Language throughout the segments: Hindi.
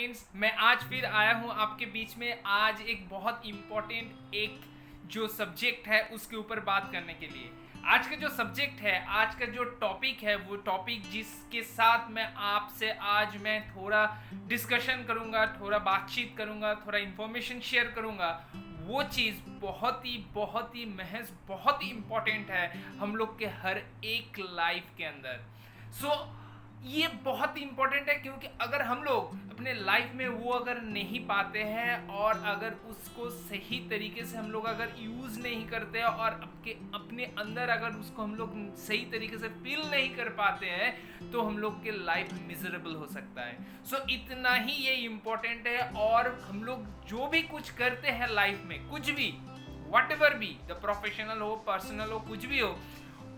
फ्रेंड्स, मैं आज फिर आया हूँ आपके बीच में। आज एक बहुत इम्पोर्टेंट एक जो सब्जेक्ट है उसके ऊपर बात करने के लिए। आज का जो सब्जेक्ट है, आज का जो टॉपिक है, वो टॉपिक जिसके साथ मैं आपसे आज मैं थोड़ा डिस्कशन करूँगा, थोड़ा बातचीत करूँगा, थोड़ा इन्फॉर्मेशन शेयर करूँगा, वो चीज़ बहुत ही महज बहुत ही इम्पोर्टेंट है हम लोग के हर एक लाइफ के अंदर। ये बहुत ही इंपॉर्टेंट है क्योंकि अगर हम लोग अपने लाइफ में वो अगर नहीं पाते हैं और अगर उसको सही तरीके से हम लोग अगर यूज़ नहीं करते हैं और अपने अंदर अगर उसको हम लोग सही तरीके से फील नहीं कर पाते हैं तो हम लोग के लाइफ मिजरेबल हो सकता है। इतना ही ये इम्पोर्टेंट है। और हम लोग जो भी कुछ करते हैं लाइफ में, कुछ भी, what ever be, the professional हो, पर्सनल हो, कुछ भी हो,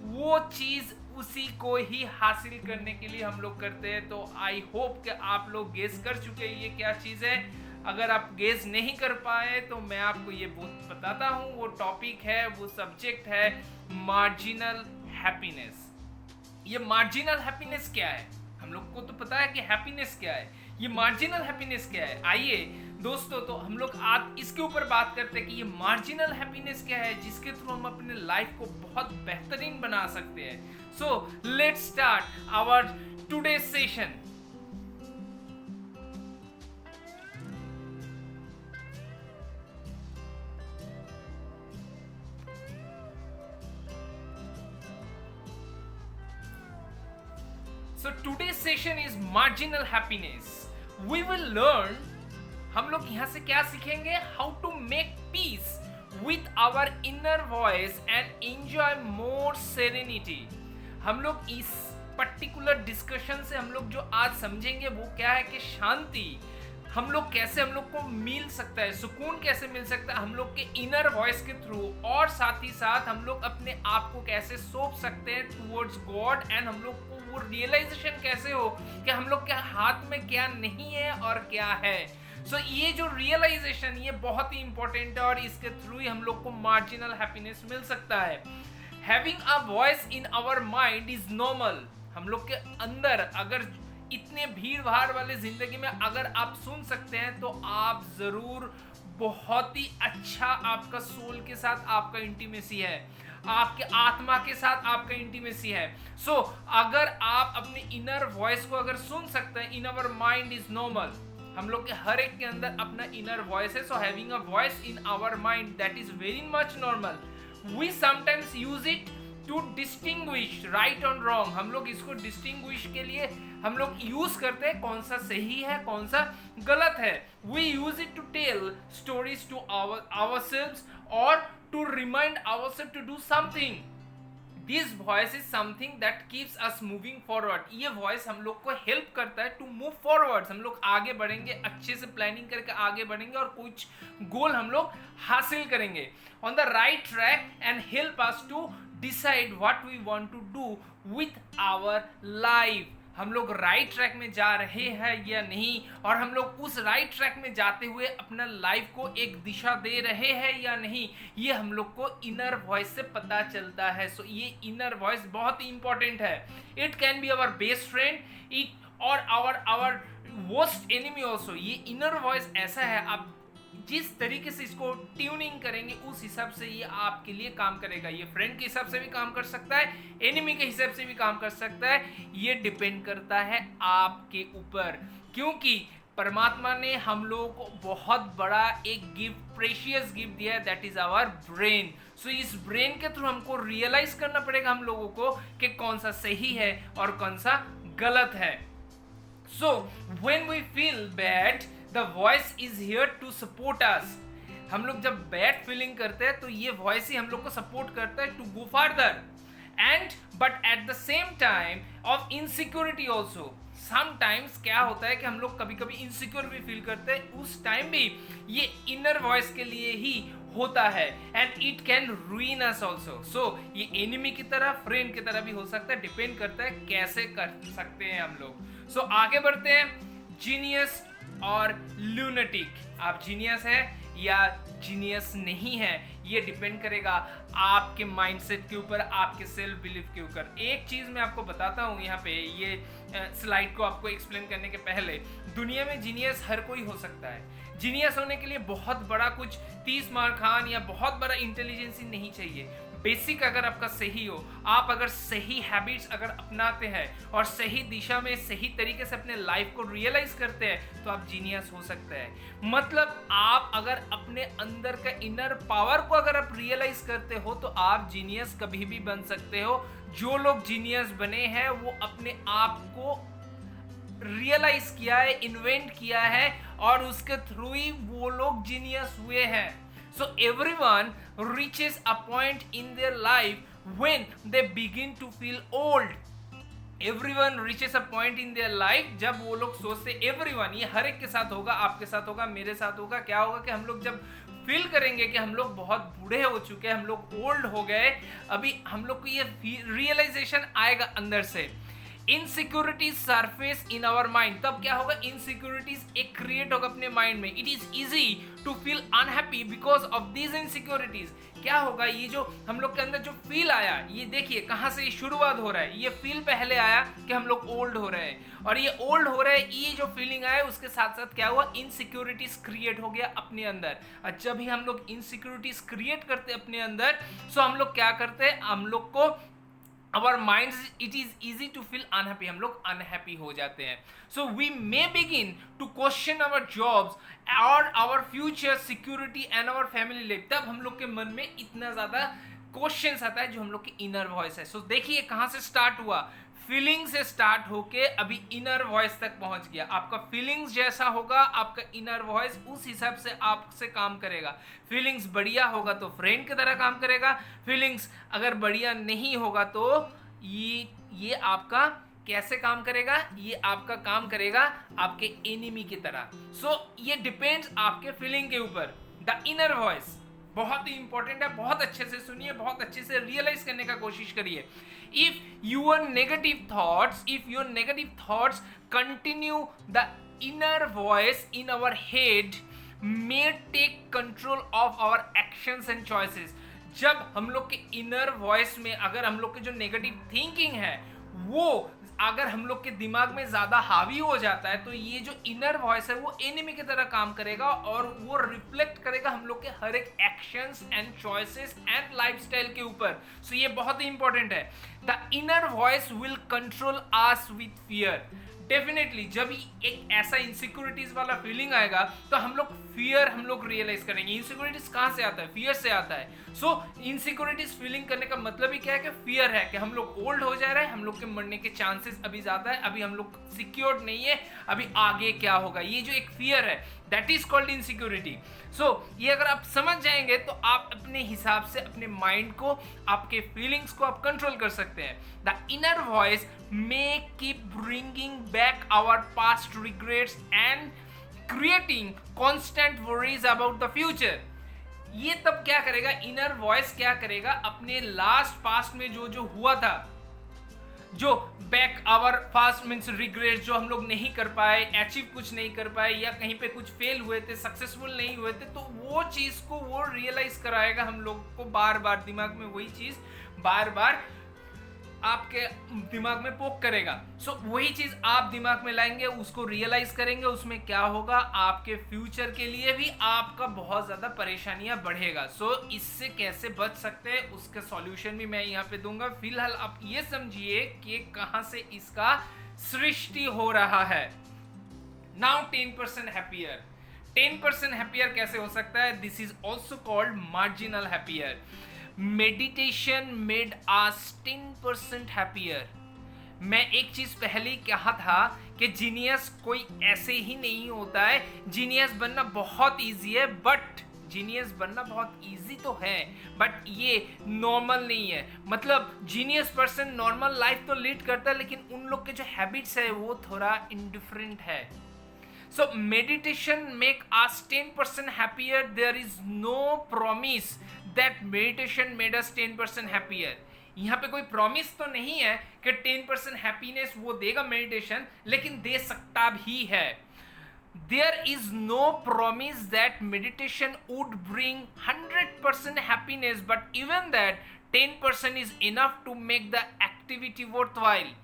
वो चीज़ उसी को ही हासिल करने के लिए हम लोग करते हैं। तो आई होप कि आप लोग गेस कर चुके हैं ये क्या चीज़ है। अगर आप गेस नहीं कर पाए तो मैं आपको ये बताता हूँ। वो टॉपिक है, वो सब्जेक्ट है मार्जिनल हैप्पीनेस। ये मार्जिनल हैप्पीनेस क्या है? हम लोग को तो पता है कि हैप्पीनेस क्या है, ये मार्जिनल हैप्पीनेस क्या है। आइए दोस्तों, तो हम लोग आज इसके ऊपर बात करते हैं कि ये मार्जिनल हैप्पीनेस क्या है जिसके थ्रू हम अपने लाइफ को बहुत बेहतरीन बना सकते हैं। So let's start our today session. So today's session is marginal happiness. We will learn, हम लोग यहाँ से क्या सीखेंगे? How to make peace with our inner voice and enjoy more serenity. हम लोग इस पर्टिकुलर डिस्कशन से हम लोग जो आज समझेंगे वो क्या है कि शांति हम लोग कैसे हम लोग को मिल सकता है, सुकून कैसे मिल सकता है हम लोग के इनर वॉइस के थ्रू, और साथ ही साथ हम लोग अपने आप को कैसे सौंप सकते हैं टुवर्ड्स गॉड, एंड हम लोग को वो रियलाइजेशन कैसे हो कि हम लोग के हाथ में क्या नहीं है और क्या है। ये जो रियलाइजेशन ये बहुत ही इंपॉर्टेंट है और इसके थ्रू ही हम लोग को मार्जिनल हैप्पीनेस मिल सकता है। Having a voice in our mind is normal. हम लोग के अंदर अगर इतने भीड़ भाड़ वाले जिंदगी में अगर आप सुन सकते हैं तो आप जरूर बहुत ही अच्छा आपका सोल के साथ आपका इंटीमेसी है, आपके आत्मा के साथ आपका इंटीमेसी है। अगर आप अपने इनर वॉइस को अगर सुन सकते हैं, in our mind is normal. हम लोग के हर एक के अंदर अपना इनर वॉइस है। Having a voice in our mind that is very much normal. We sometimes use it to distinguish right और रॉन्ग। हम लोग इसको डिस्टिंग्विश के लिए हम लोग यूज करते हैं कौन सा सही है कौन सा गलत है। We use it to tell stories to ourselves और to remind ourselves to do something. This voice is something that keeps us moving forward. ये वॉइस हम लोग को हेल्प करता है टू मूव फॉरवर्ड। हम लोग आगे बढ़ेंगे, अच्छे से प्लानिंग करके आगे बढ़ेंगे और कुछ गोल हम लोग हासिल करेंगे on the right track and help us to decide what we want to do with our life. हम लोग राइट ट्रैक में जा रहे हैं या नहीं, और हम लोग उस राइट ट्रैक में जाते हुए अपना लाइफ को एक दिशा दे रहे हैं या नहीं, ये हम लोग को इनर वॉइस से पता चलता है। ये इनर वॉइस बहुत ही इंपॉर्टेंट है। It can be our best friend, it or our worst enemy also. ये इनर वॉइस ऐसा है, आप जिस तरीके से इसको ट्यूनिंग करेंगे उस हिसाब से ये आपके लिए काम करेगा। ये फ्रेंड के हिसाब से भी काम कर सकता है, एनिमी के हिसाब से भी काम कर सकता है। ये डिपेंड करता है आपके ऊपर, क्योंकि परमात्मा ने हम लोगों को बहुत बड़ा एक गिफ्ट, प्रेशियस गिफ्ट दिया है, दैट इज आवर ब्रेन। इस ब्रेन के थ्रू हमको रियलाइज करना पड़ेगा हम लोगों को कि कौन सा सही है और कौन सा गलत है। When we feel bad, The voice is here to support us. हम लोग जब बैड फीलिंग करते हैं तो ये वॉइस ही हम लोग को सपोर्ट करता है to go further. And but at the same time of insecurity also. Sometimes क्या होता है कि हम लोग कभी कभी इनसिक्योर भी फील करते हैं, उस टाइम भी ये इनर वॉइस के लिए ही होता है and it can ruin us also. ये एनिमी की तरह फ्रेंड की तरह भी हो सकता है, डिपेंड करता है कैसे कर सकते हैं हम लोग। आगे बढ़ते हैं। जीनियस और लूनेटिक। आप जीनियस है या जीनियस नहीं है, ये डिपेंड करेगा आपके माइंडसेट के ऊपर, आपके सेल्फ बिलीफ के ऊपर। एक चीज़ मैं आपको बताता हूँ यहाँ पे, ये स्लाइड को आपको एक्सप्लेन करने के पहले, दुनिया में जीनियस हर कोई हो सकता है। जीनियस होने के लिए बहुत बड़ा कुछ 30 मार्क खान या बहुत बड़ा इंटेलिजेंस नहीं चाहिए। बेसिक अगर आपका सही हो, आप अगर सही हैबिट्स अगर अपनाते हैं और सही दिशा में सही तरीके से अपने लाइफ को रियलाइज करते हैं, तो आप जीनियस हो सकते हैं। मतलब आप अगर अपने अंदर का इनर पावर को अगर आप रियलाइज करते हो, तो आप जीनियस कभी भी बन सकते हो। जो लोग जीनियस बने हैं वो अपने आप को रियलाइज किया है, इन्वेंट किया है, और उसके थ्रू ही वो लोग जीनियस हुए हैं। So everyone reaches a point in their life when they begin to feel old. Everyone reaches a point in their life जब वो लोग सोचते, everyone, ये हर एक के साथ होगा, आपके साथ होगा, मेरे साथ होगा। क्या होगा कि हम लोग जब फील करेंगे कि हम लोग बहुत बूढ़े हो चुके हैं, हम लोग ओल्ड हो गए, अभी हम लोग को ये रियलाइजेशन आएगा अंदर से। Insecurities surface in our mind, तब क्या होगा, इनसिक्योरिटीज एक क्रिएट होगा अपने माइंड में। It is easy to feel unhappy because of these insecurities. क्या होगा, ये जो हम लोग के अंदर जो फील आया, ये देखिए कहाँ से शुरुआत हो रहा है। ये फील पहले आया कि हम लोग ओल्ड हो रहे हैं, और ये ओल्ड हो रहे हैं, ये जो फीलिंग आया उसके साथ साथ क्या हुआ, इनसिक्योरिटीज क्रिएट हो गया अपने अंदर। और जब भी हम लोग इनसिक्योरिटीज क्रिएट करते हैं अपने अंदर, सो हम लोग क्या करते हैं, हम लोग को our minds, it is easy to feel unhappy, हम लोग unhappy हो जाते हैं। So we may begin to question our jobs or our future security and our family life। तब हम लोग के मन में इतना ज़्यादा क्वेश्चंस आता है, जो हम लोग की इनर वॉइस है। सो देखिए कहाँ से स्टार्ट हुआ, फीलिंग से स्टार्ट होके अभी इनर वॉइस तक पहुंच गया। आपका फीलिंग्स जैसा होगा, आपका इनर वॉइस उस हिसाब से आपसे काम करेगा। फीलिंग्स बढ़िया होगा तो फ्रेंड की तरह काम करेगा, फीलिंग्स अगर बढ़िया नहीं होगा तो ये आपका कैसे काम करेगा, ये आपका काम करेगा आपके एनिमी की तरह। सो ये डिपेंड्स आपके फीलिंग के ऊपर। द इनर वॉइस बहुत ही इंपॉर्टेंट है, बहुत अच्छे से सुनिए, बहुत अच्छे से रियलाइज करने का कोशिश करिए। If your negative thoughts continue, the inner voice in our head may take control of our actions and choices. जब हम लोग के इनर वॉइस में अगर हम लोग के जो नेगेटिव थिंकिंग है वो अगर हम लोग के दिमाग में ज्यादा हावी हो जाता है, तो ये जो इनर वॉइस है वो एनिमी की तरह काम करेगा और वो रिफ्लेक्ट करेगा हम लोग के हर एक actions and choices and lifestyle के ऊपर। सो ये बहुत ही इंपॉर्टेंट है। The inner voice will control us with fear. Definitely जब एक ऐसा इनसिक्योरिटीज वाला फीलिंग आएगा, तो हम लोग फियर हम लोग रियलाइज करेंगे। इनसिक्योरिटीज कहाँ से आता है, फियर से आता है। सो इनसिक्योरिटीज फीलिंग करने का मतलब ही क्या है कि फियर है कि हम लोग ओल्ड हो जा रहे हैं, हम लोग के मरने के चांसेस अभी ज्यादा है, अभी हम लोग सिक्योर्ड नहीं है, अभी आगे क्या होगा, ये जो एक फियर है दैट इज कॉल्ड इनसिक्योरिटी। सो ये अगर आप समझ जाएंगे तो आप अपने हिसाब से अपने माइंड को, आपके फीलिंग्स को आप कंट्रोल कर सकते हैं। The inner voice may keep bringing back our past regrets and creating constant worries about the future। ये तब क्या करेगा, इनर वॉइस क्या करेगा, अपने लास्ट पास्ट में जो जो हुआ था, जो back our past means regret, जो हम लोग नहीं कर पाए, अचीव कुछ नहीं कर पाए, या कहीं पे कुछ फेल हुए थे, सक्सेसफुल नहीं हुए थे, तो वो चीज को वो रियलाइज कराएगा हम लोग को, बार बार दिमाग में वही चीज बार बार आपके दिमाग में पोक करेगा। सो वही चीज आप दिमाग में लाएंगे, उसको रियलाइज करेंगे, उसमें क्या होगा, आपके फ्यूचर के लिए भी आपका बहुत ज्यादा परेशानियां बढ़ेगा। सो इससे कैसे बच सकते हैं उसका सॉल्यूशन भी मैं यहाँ पे दूंगा। फिलहाल आप ये समझिए कि कहां से इसका सृष्टि हो रहा है। Now 10% happier. 10% हैप्पियर कैसे हो सकता है, this is also called marginal happier. Meditation made us 10% happier. मैं एक चीज पहले कहा था कि जीनियस कोई ऐसे ही नहीं होता है, जीनियस बनना बहुत इजी है, बट जीनियस बनना बहुत इजी तो है बट ये नॉर्मल नहीं है। मतलब जीनियस पर्सन नॉर्मल लाइफ तो लीड करता है, लेकिन उन लोग के जो हैबिट्स है वो थोड़ा इंडिफरेंट है। So meditation make us 10% happier. There is no promise that meditation made us 10% happier. यहाँ पे कोई प्रॉमिस तो नहीं है कि 10% हैप्पीनेस वो देगा मेडिटेशन, लेकिन दे सकता भी है। there is no promise that meditation would bring 100% happiness, but even that 10% is enough to make the activity worthwhile.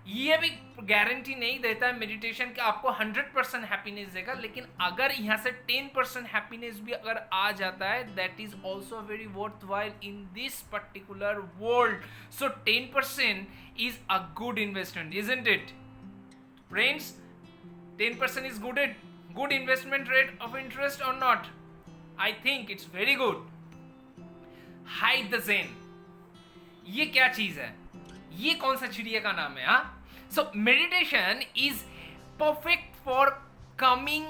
ये भी गारंटी नहीं देता है मेडिटेशन कि आपको 100% हैप्पीनेस देगा, लेकिन अगर यहाँ से 10% हैप्पीनेस भी अगर आ जाता है, that is also very worth while in this particular world. So 10% is a good investment, isn't it friends? 10% is good investment rate of interest or not? I think it's very good. Hide the Zen. ये क्या चीज है? ये कौन सा चिड़िया का नाम है? हाँ, so meditation is perfect for calming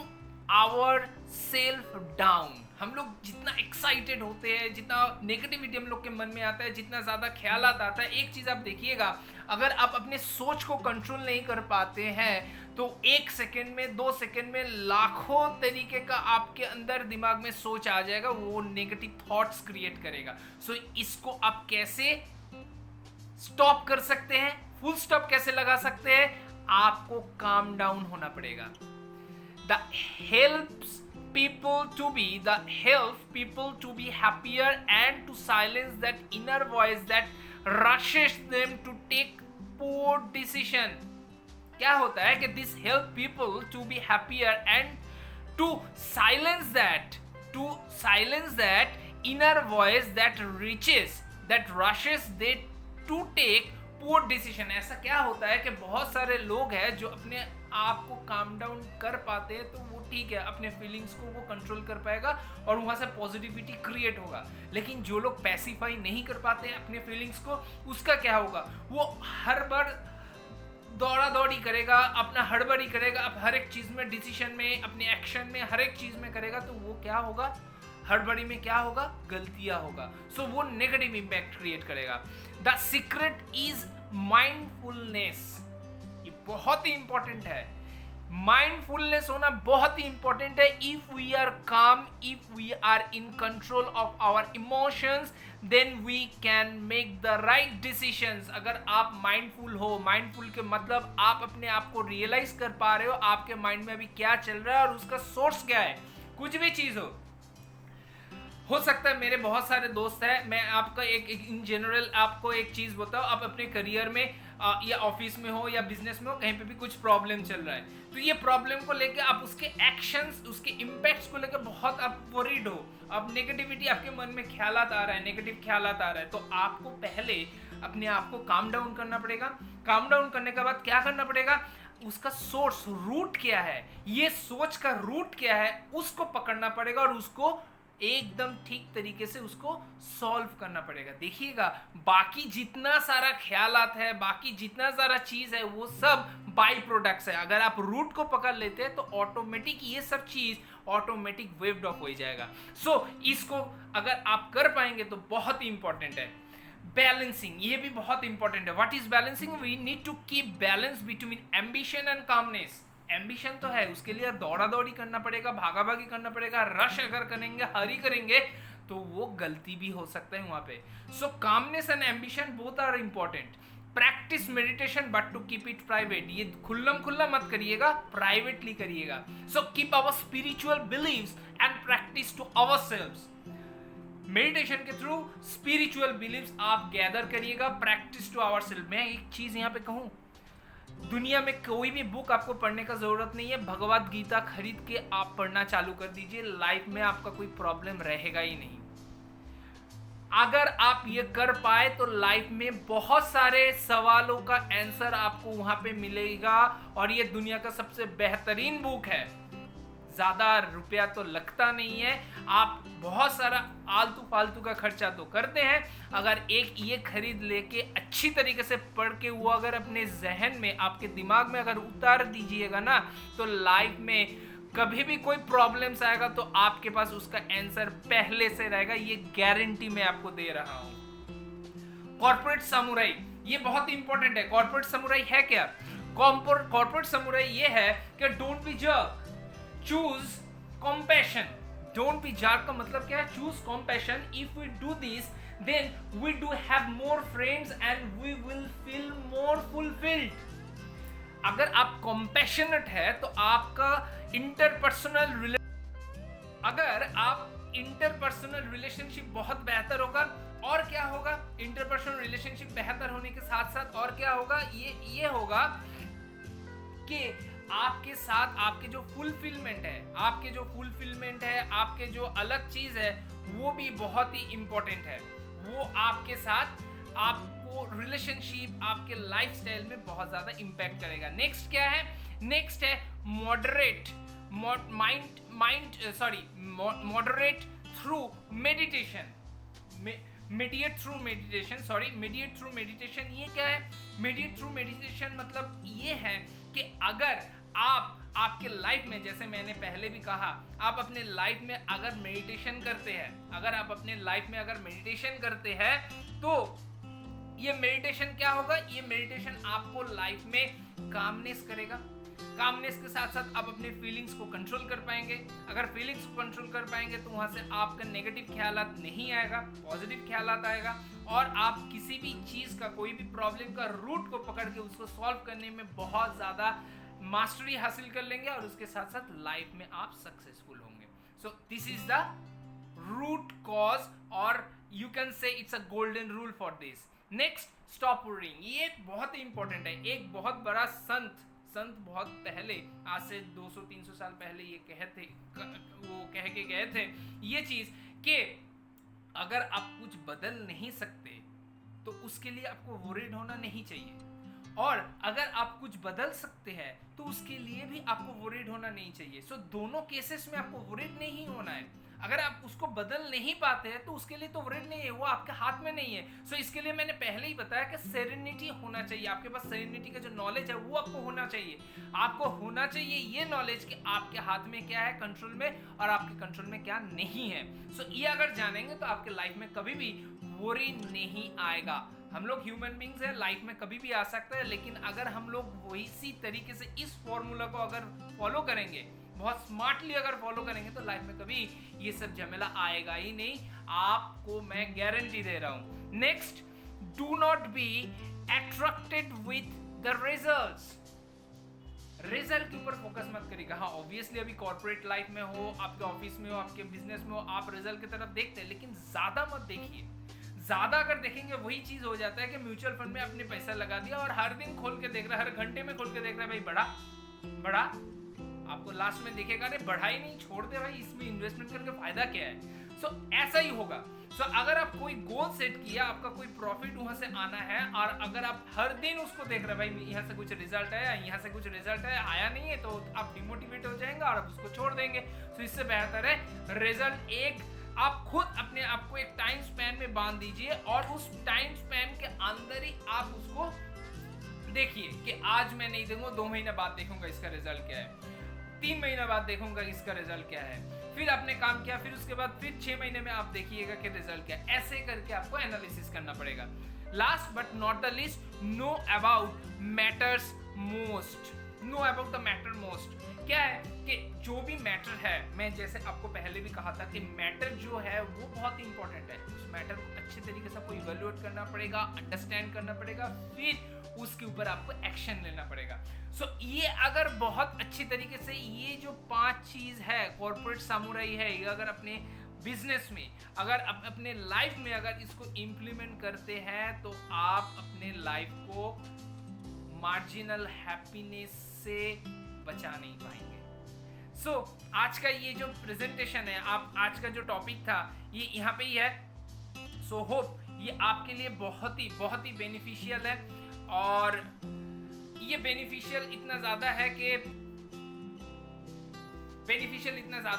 our self down. हम लोग जितना एक्साइटेड होते हैं, जितना नेगेटिविटी हम लोग के मन में आता है, जितना ज़्यादा ख्याल आता है, एक चीज़ आप देखिएगा, अगर आप अपने सोच को कंट्रोल नहीं कर पाते हैं तो 1 सेकेंड में, 2 सेकेंड में लाखों तरीके का आपके अंदर दिमाग में सोच आ जाएगा, वो नेगेटिव थॉट्स क्रिएट करेगा. सो इसको आप कैसे स्टॉप कर सकते हैं? फुल स्टॉप कैसे लगा सकते हैं? आपको काम डाउन होना पड़ेगा. The helps people to be happier and to silence that inner voice that rushes them to take poor decision. क्या होता है कि this help people to be happier and to silence that inner voice that rushes they to take poor decision. ऐसा क्या होता है कि बहुत सारे लोग हैं जो अपने आप को काम डाउन कर पाते हैं, तो वो ठीक है, अपने फीलिंग्स को वो कंट्रोल कर पाएगा और वहाँ से पॉजिटिविटी क्रिएट होगा. लेकिन जो लोग पैसिफाई नहीं कर पाते हैं अपने फीलिंग्स को, उसका क्या होगा? वो हर बार दौड़ा दौड़ी करेगा, अपना हड़बड़ी करेगा, अब हर एक चीज़ में, डिसीजन में, अपने एक्शन में, हर एक चीज़ में करेगा, तो वो क्या होगा? हड़बड़ी में क्या होगा? गलतियां होगा. सो वो नेगेटिव इंपैक्ट क्रिएट करेगा. The secret is mindfulness. ये बहुत ही इंपॉर्टेंट है. माइंडफुलनेस होना बहुत ही इंपॉर्टेंट है. If we are calm, if we are in control of our emotions, then we can make the right decisions. अगर आप माइंडफुल हो, माइंडफुल के मतलब आप अपने आप को रियलाइज कर पा रहे हो आपके माइंड में अभी क्या चल रहा है और उसका सोर्स क्या है. कुछ भी चीज हो सकता है. मेरे बहुत सारे दोस्त हैं, मैं आपका एक इन जनरल आपको एक चीज़ बताऊँ, आप अपने करियर में या ऑफिस में हो या बिजनेस में हो, कहीं पे भी कुछ प्रॉब्लम चल रहा है, तो ये प्रॉब्लम को लेके आप उसके एक्शंस, उसके इम्पैक्ट्स को लेकर बहुत आप वरीड हो, अब नेगेटिविटी आपके मन में ख्यालात आ रहा है, नेगेटिव ख्यालात आ रहा है, तो आपको पहले अपने आप को काम डाउन करना पड़ेगा. काम डाउन करने के बाद क्या करना पड़ेगा? उसका सोर्स, रूट क्या है, ये सोच का रूट क्या है, उसको पकड़ना पड़ेगा और उसको एकदम ठीक तरीके से उसको सॉल्व करना पड़ेगा. देखिएगा, बाकी जितना सारा ख्यालात है, बाकी जितना सारा चीज़ है, वो सब बाई प्रोडक्ट्स है. अगर आप रूट को पकड़ लेते हैं तो ऑटोमेटिक ये सब चीज़ ऑटोमेटिक वेव्ड ऑफ हो जाएगा. सो इसको अगर आप कर पाएंगे तो बहुत ही इंपॉर्टेंट है. बैलेंसिंग, ये भी बहुत इंपॉर्टेंट है. What is balancing? We need to keep balance between ambition and calmness. Ambition तो है, उसके लिए दौड़ा दौड़ी करना पड़ेगा, भागा भागी करना पड़ेगा. रश अगर करेंगे, हरी करेंगे, तो वो गलती भी हो सकता है वहां पे. So calmness and ambition both are important. Practice meditation but to keep it private. ये खुल्ला मत करिएगा, प्राइवेटली करिएगा. So keep our spiritual believes and practice to ourselves. Meditation के थ्रू स्पिरिचुअल बिलीव्स आप गैदर करिएगा, प्रैक्टिस टू आवरसेल्फ. मैं एक चीज यहाँ पे कहूँ, दुनिया में कोई भी बुक आपको पढ़ने का जरूरत नहीं है. भगवद गीता खरीद के आप पढ़ना चालू कर दीजिए, लाइफ में आपका कोई प्रॉब्लम रहेगा ही नहीं. अगर आप ये कर पाए तो लाइफ में बहुत सारे सवालों का आंसर आपको वहां पे मिलेगा. और ये दुनिया का सबसे बेहतरीन बुक है. ज़्यादा रुपया तो लगता नहीं है, आप बहुत सारा आलतू फालतू का खर्चा तो करते हैं. अगर एक ये खरीद लेके अच्छी तरीके से पढ़ के वो अगर अपने जहन में, आपके दिमाग में अगर उतार दीजिएगा ना, तो लाइफ में कभी भी कोई प्रॉब्लम्स आएगा तो आपके पास उसका आंसर पहले से रहेगा. ये गारंटी मैं आपको दे रहा हूँ. कॉर्पोरेट समुराई, ये बहुत इंपॉर्टेंट है. कॉर्पोरेट समुराई है क्या? कॉर्पोरेट समुराई ये है कि don't be jerk, choose compassion. Don't be jerk का मतलब क्या है? Choose compassion. If we do this, then we do have more friends and we will feel more fulfilled. अगर आप कॉम्पैशनेट है तो आपका इंटरपर्सनल अगर आप इंटरपर्सनल रिलेशनशिप बहुत बेहतर होगा। और क्या होगा, इंटरपर्सनल रिलेशनशिप बेहतर होने के साथ साथ और क्या होगा, ये होगा कि आपके साथ आपके जो फुलफिलमेंट है, आपके जो अलग चीज है वो भी बहुत ही इंपॉर्टेंट है। वो आपके साथ आपको रिलेशनशिप आपके लाइफस्टाइल में बहुत ज्यादा इंपैक्ट करेगा। नेक्स्ट क्या है, नेक्स्ट है moderate moderate through meditation. Mediate through meditation ये क्या है, मेडिएट थ्रू मेडिटेशन मतलब ये है कि अगर आप आपके लाइफ में, जैसे मैंने पहले भी कहा, आप अपने लाइफ में अगर मेडिटेशन करते हैं, तो ये मेडिटेशन क्या होगा, ये मेडिटेशन आपको लाइफ में कामनेस करेगा। कामनेस के साथ साथ आप अपने फीलिंग्स को कंट्रोल कर पाएंगे। अगर फीलिंग्स को कंट्रोल कर पाएंगे तो वहां से आपका नेगेटिव ख्यालात नहीं आएगा, पॉजिटिव ख्यालात आएगा, और आप किसी भी चीज का, कोई भी प्रॉब्लम का रूट को पकड़ के उसको सॉल्व करने में बहुत ज्यादा मास्टरी हासिल कर लेंगे, और उसके साथ साथ लाइफ में आप सक्सेसफुल होंगे। So this is the root cause, और you can say it's a golden rule for this. Next, stop worrying. ये बहुत ही इंपॉर्टेंट है। एक बहुत बड़ा संत बहुत पहले, आज से 200-300 साल पहले ये कह के गए थे ये चीज कि अगर आप कुछ बदल नहीं सकते तो उसके लिए आपको वरीड होना नहीं चाहिए, और अगर आप कुछ बदल सकते हैं तो उसके लिए भी आपको वरीड होना नहीं चाहिए। सो दोनों केसेस में आपको वरीड नहीं होना है। अगर आप उसको बदल नहीं पाते हैं तो उसके लिए तो वरीड नहीं है, वो आपके हाथ में नहीं है। सो इसके लिए मैंने पहले ही बताया कि सेरेनिटी होना चाहिए। आपके पास सेरेनिटी का जो नॉलेज है वो आपको होना चाहिए। आपको होना चाहिए ये नॉलेज कि आपके हाथ में क्या है कंट्रोल में, और आपके कंट्रोल में क्या नहीं है। सो ये अगर जानेंगे तो आपके लाइफ में कभी भी वरी नहीं आएगा। हम लोग ह्यूमन बींग्स हैं, लाइफ में कभी भी आ सकता है, लेकिन अगर हम लोग वही सी तरीके से इस फॉर्मूला को अगर फॉलो करेंगे, बहुत स्मार्टली अगर फॉलो करेंगे, तो लाइफ में कभी ये सब झमेला आएगा ही नहीं, आपको मैं गारंटी दे रहा हूं। Next, do not be attracted with the results. Result के ऊपर फोकस मत करिएगा। हाँ, ऑब्वियसली अभी कॉर्पोरेट लाइफ में हो, आपके ऑफिस में हो, आपके बिजनेस में हो, आप रिजल्ट की तरफ देखते हैं, लेकिन ज्यादा मत देखिए। ज्यादा अगर देखेंगे वही चीज हो जाता है कि म्यूचुअल फंड में आपने पैसा लगा दिया और हर दिन खोल के देख रहा है, हर घंटे में खोल के देख रहा है, भाई बड़ा आपको लास्ट में दिखेगा अरे बढ़ा ही नहीं, छोड़ दे भाई, इसमें इन्वेस्टमेंट करके फायदा क्या है। सो ऐसा ही होगा। सो अगर आप कोई गोल सेट किया, आपका कोई प्रॉफिट वहां से आना है, और अगर आप हर दिन उसको देख रहे हैं, भाई यहाँ से कुछ रिजल्ट आया, यहाँ से कुछ रिजल्ट आया नहीं है, तो आप डिमोटिवेट हो जाएंगे और आप उसको छोड़ देंगे। सो इससे बेहतर है रिजल्ट एक आप खुद अपने आप को एक टाइम स्पैन में बांध दीजिए, और उस टाइम स्पैन के अंदर ही आप उसको देखिए कि आज मैं नहीं देखूंगा, 2 महीने बाद देखूंगा इसका रिजल्ट क्या है, 3 महीने बाद देखूंगा इसका रिजल्ट क्या है, फिर आपने काम किया, फिर उसके बाद फिर 6 महीने में आप देखिएगा कि रिजल्ट क्या है। ऐसे करके आपको एनालिसिस करना पड़ेगा। Last but not the least, know about matters most. Know about the matter most क्या है कि जो भी मैटर है, मैं जैसे आपको पहले भी कहा था कि मैटर जो है वो बहुत ही इंपॉर्टेंट है। उस मैटर को अच्छे तरीके से आपको इवैल्यूएट करना पड़ेगा, अंडरस्टैंड करना पड़ेगा, फिर उसके ऊपर आपको एक्शन लेना पड़ेगा। सो ये अगर बहुत अच्छी तरीके से ये जो 5 चीज है, कॉर्पोरेट सामुराई है, ये अगर अपने बिजनेस में, अगर अपने लाइफ में अगर इसको इम्प्लीमेंट करते हैं, तो आप अपने लाइफ को मार्जिनल हैप्पीनेस से बचा नहीं पाएंगे। सो आज का ये जो प्रेजेंटेशन है, आप आज का जो टॉपिक था ये यहाँ पे ही है। सो होप ये आपके लिए बहुत ही बेनिफिशियल है, और ये बेनिफिशियल इतना ज्यादा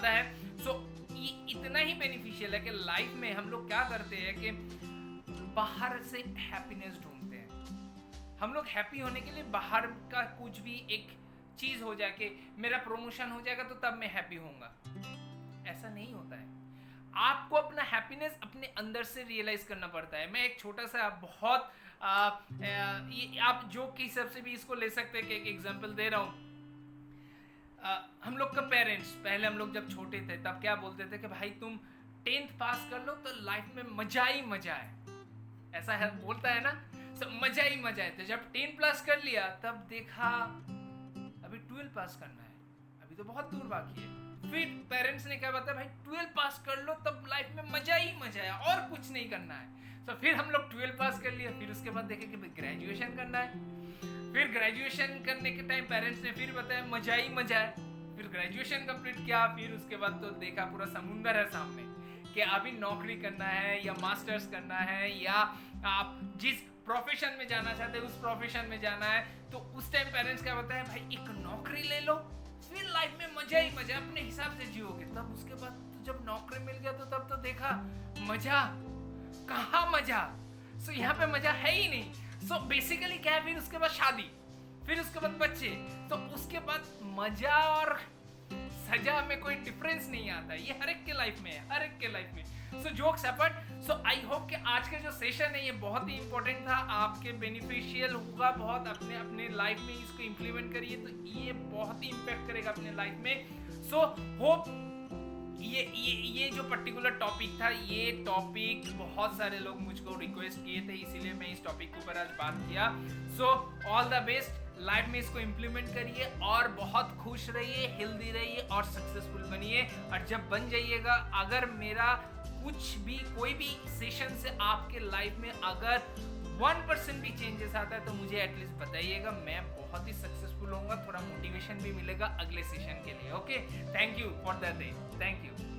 है सो ये इतना ही बेनिफिशियल है कि लाइफ में हम लोग क्या करते हैं कि बाहर से हैप्पीनेस ढूंढते हैं। हम लोग हैप्पी होने के लिए बाहर का कुछ भी एक चीज हो जाए कि मेरा प्रमोशन हो जाएगा तो तब मैं हैप्पी होऊंगा, ऐसा नहीं होता है। आपको अपना हैप्पीनेस अपने अंदर से रियलाइज करना पड़ता है। मैं एक छोटा सा बहुत आप जोक के हिसाब से भी इसको ले सकते हैं कि एक एग्जांपल दे रहा हूँ। हम लोग का पेरेंट्स, पहले हम लोग जब छोटे थे तब क्या बोलते थे कि भाई तुम 10th पास कर लो तो लाइफ में मजा ही मजा है, ऐसा है बोलता है ना, सब मजा ही मजा है। तो जब 10 प्लस कर लिया तब देखा 12 पास करना है, अभी तो बहुत दूर बाकी है। फिर पेरेंट्स ने क्या बताया, भाई 12 पास कर लो तब लाइफ में मजा ही मजा है और कुछ नहीं करना है। तो फिर हम लोग 12 पास कर लिया, फिर उसके बाद देखे कि ग्रेजुएशन करना है। फिर ग्रेजुएशन करने के टाइम पेरेंट्स ने फिर बताया मजा ही मजा है। फिर ग्रेजुएशन कंप्लीट किया, फिर उसके बाद तो देखा पूरा समुंदर है सामने कि अभी नौकरी करना है या मास्टर्स करना है या आप जिस प्रोफेशन में जाना चाहते हैं उस प्रोफेशन में जाना है। तो उस टाइम पेरेंट्स क्या बताया, भाई एक नौकरी ले लो, फिर लाइफ में मजा ही मजा, अपने हिसाब से जियोगे। तब उसके बाद तो जब नौकरी मिल गया तो तब तो देखा मजा कहाँ मजा। सो यहाँ पे मजा है ही नहीं। सो बेसिकली क्या है, फिर उसके बाद शादी, फिर उसके बाद बच्चे, तो उसके बाद मजा और सजा में कोई डिफरेंस नहीं आता। ये हर एक के लाइफ में है, हर एक के लाइफ में। सो jokes apart, so I hope कि आज का जो सेशन है ये बहुत ही इंपॉर्टेंट था, आपके बेनिफिशियल होगा बहुत। अपने अपने लाइफ में इसको इम्प्लीमेंट करिए तो ये बहुत ही इम्पैक्ट करेगा अपने लाइफ में। सो होप ये जो पर्टिकुलर टॉपिक था, ये टॉपिक बहुत सारे लोग मुझको रिक्वेस्ट किए थे, इसीलिए मैं इस टॉपिक के ऊपर आज बात किया। So all the best, life में इसको इम्प्लीमेंट करिए और बहुत खुश रहिए, हेल्दी रहिए और सक्सेसफुल बनिए। और जब बन जाइएगा, अगर मेरा कुछ भी कोई भी सेशन से आपके लाइफ में अगर 1% भी चेंजेस आता है तो मुझे एटलीस्ट बताइएगा, मैं बहुत ही सक्सेसफुल होऊंगा, थोड़ा मोटिवेशन भी मिलेगा अगले सेशन के लिए। Okay, thank you for the day, thank you.